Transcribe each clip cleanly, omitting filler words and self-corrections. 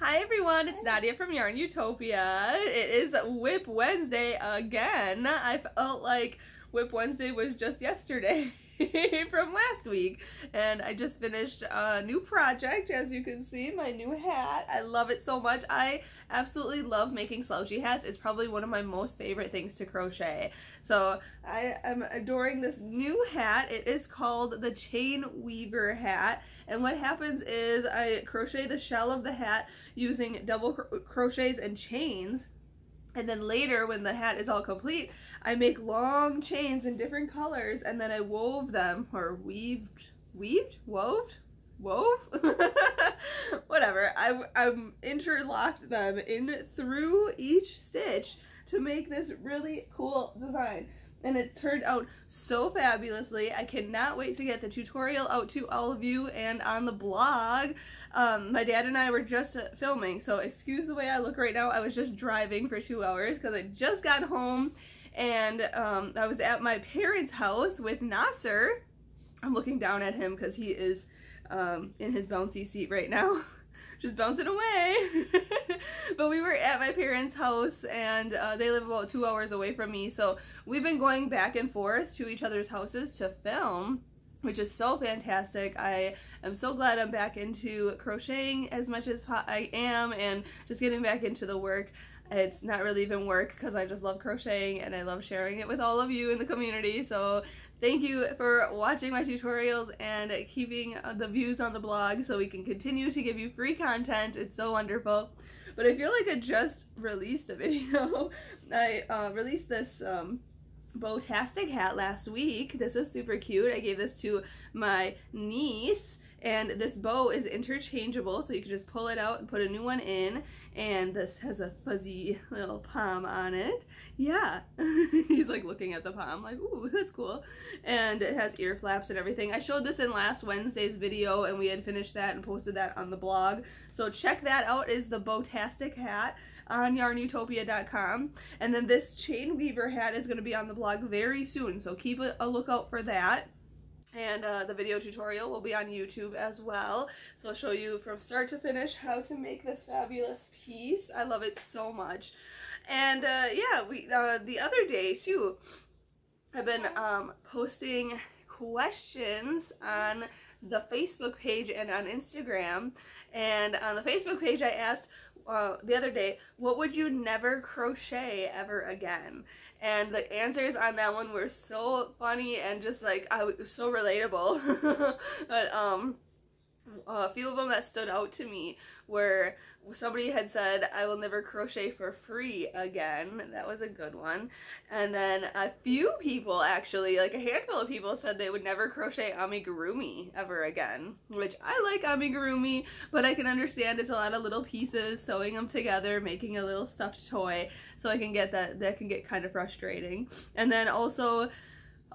Hi everyone, it's Nadia from YARNutopia. It is WIP Wednesday again. I felt like WIP Wednesday was just yesterday from last week. And I just finished a new project, as you can see, my new hat. I love it so much. I absolutely love making slouchy hats. It's probably one of my most favorite things to crochet. So I am adoring this new hat. It is called the Chain Weaver hat. And what happens is I crochet the shell of the hat using double crochets and chains. And then later, when the hat is all complete, I make long chains in different colors, and then I wove them, or wove? Whatever. I interlocked them in through each stitch to make this really cool design. And it's turned out so fabulously. I cannot wait to get the tutorial out to all of you and on the blog. My dad and I were just filming, so excuse the way I look right now. I was just driving for 2 hours because I just got home, and I was at my parents' house with Nasser. I'm looking down at him because he is in his bouncy seat right now. Just bouncing away. But we were at my parents' house, and they live about 2 hours away from me, so we've been going back and forth to each other's houses to film, which is so fantastic. I am so glad I'm back into crocheting as much as I am, and just getting back into the work. It's not really even work because I just love crocheting and I love sharing it with all of you in the community. So thank you for watching my tutorials and keeping the views on the blog so we can continue to give you free content. It's so wonderful. But I feel like I just released a video. I released this Bow-tastic hat last week. This is super cute. I gave this to my niece, and this bow is interchangeable, so you can just pull it out and put a new one in. And this has a fuzzy little pom on it. Yeah. He's like looking at the pom like, ooh, that's cool. And it has ear flaps and everything. I showed this in last Wednesday's video, and we had finished that and posted that on the blog. So check that out. Is the Bow-tastic hat on YARNutopia.com. And then this Chain Weaver hat is going to be on the blog very soon, so keep a lookout for that. And the video tutorial will be on YouTube as well, so I'll show you from start to finish how to make this fabulous piece. I love it so much. And yeah, the other day too, I've been posting questions on the Facebook page and on Instagram. And on the Facebook page I asked the other day, what would you never crochet ever again? And the answers on that one were so funny and just like, so relatable. But a few of them that stood out to me were, somebody had said, I will never crochet for free again. That was a good one. And then a few people, actually, like a handful of people, said they would never crochet amigurumi ever again, which I like amigurumi, but I can understand it's a lot of little pieces, sewing them together, making a little stuffed toy, so I can get that can get kind of frustrating. And then also,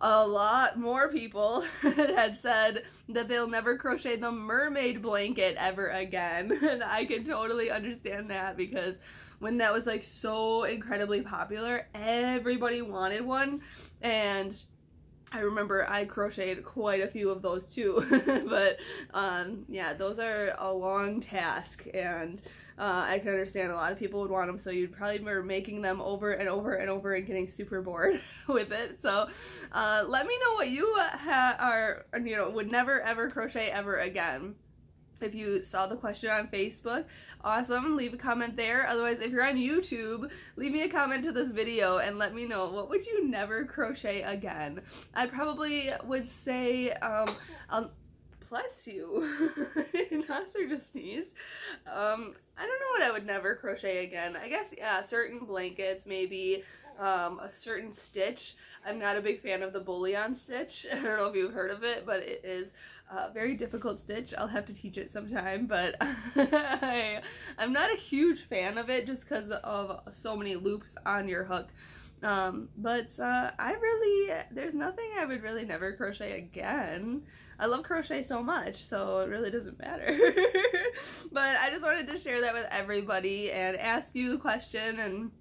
a lot more people had said that they'll never crochet the mermaid blanket ever again. And I can totally understand that, because when that was like so incredibly popular, everybody wanted one. And I remember I crocheted quite a few of those too. But yeah, those are a long task, and I can understand a lot of people would want them, so you'd probably be making them over and over and over and getting super bored with it. So let me know what you would never ever crochet ever again. If you saw the question on Facebook, awesome, leave a comment there. Otherwise, if you're on YouTube, leave me a comment to this video and let me know, what would you never crochet again? I probably would say, bless you. Nasser just sneezed. I don't know what I would never crochet again. I guess, yeah, certain blankets, maybe a certain stitch. I'm not a big fan of the bullion stitch. I don't know if you've heard of it, but it is a very difficult stitch. I'll have to teach it sometime, but I'm not a huge fan of it just because of so many loops on your hook. But there's nothing I would really never crochet again. I love crochet so much, so it really doesn't matter. But I just wanted to share that with everybody and ask you the question and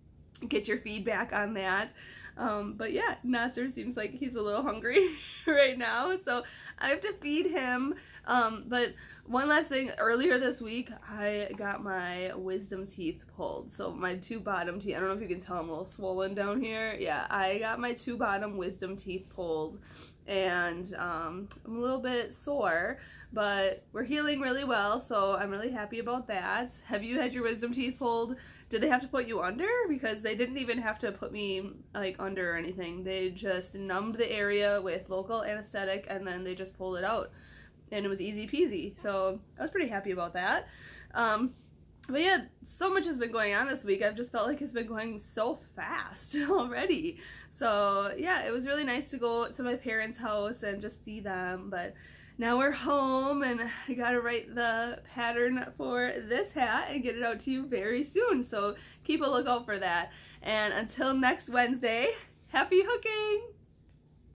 get your feedback on that. But yeah, Nasser seems like he's a little hungry right now, so I have to feed him. But one last thing, earlier this week, I got my wisdom teeth pulled. So my 2 bottom teeth, I don't know if you can tell, I'm a little swollen down here. Yeah, I got my 2 bottom wisdom teeth pulled, and I'm a little bit sore, but we're healing really well, so I'm really happy about that. Have you had your wisdom teeth pulled? Did they have to put you under? Because they didn't even have to put me like under or anything. They just numbed the area with local anesthetic, and then they just pulled it out, and it was easy peasy. So I was pretty happy about that. But yeah, so much has been going on this week. I've just felt like it's been going so fast already. So yeah, it was really nice to go to my parents' house and just see them. But now we're home, and I gotta write the pattern for this hat and get it out to you very soon. So keep a lookout for that. And until next Wednesday, happy hooking!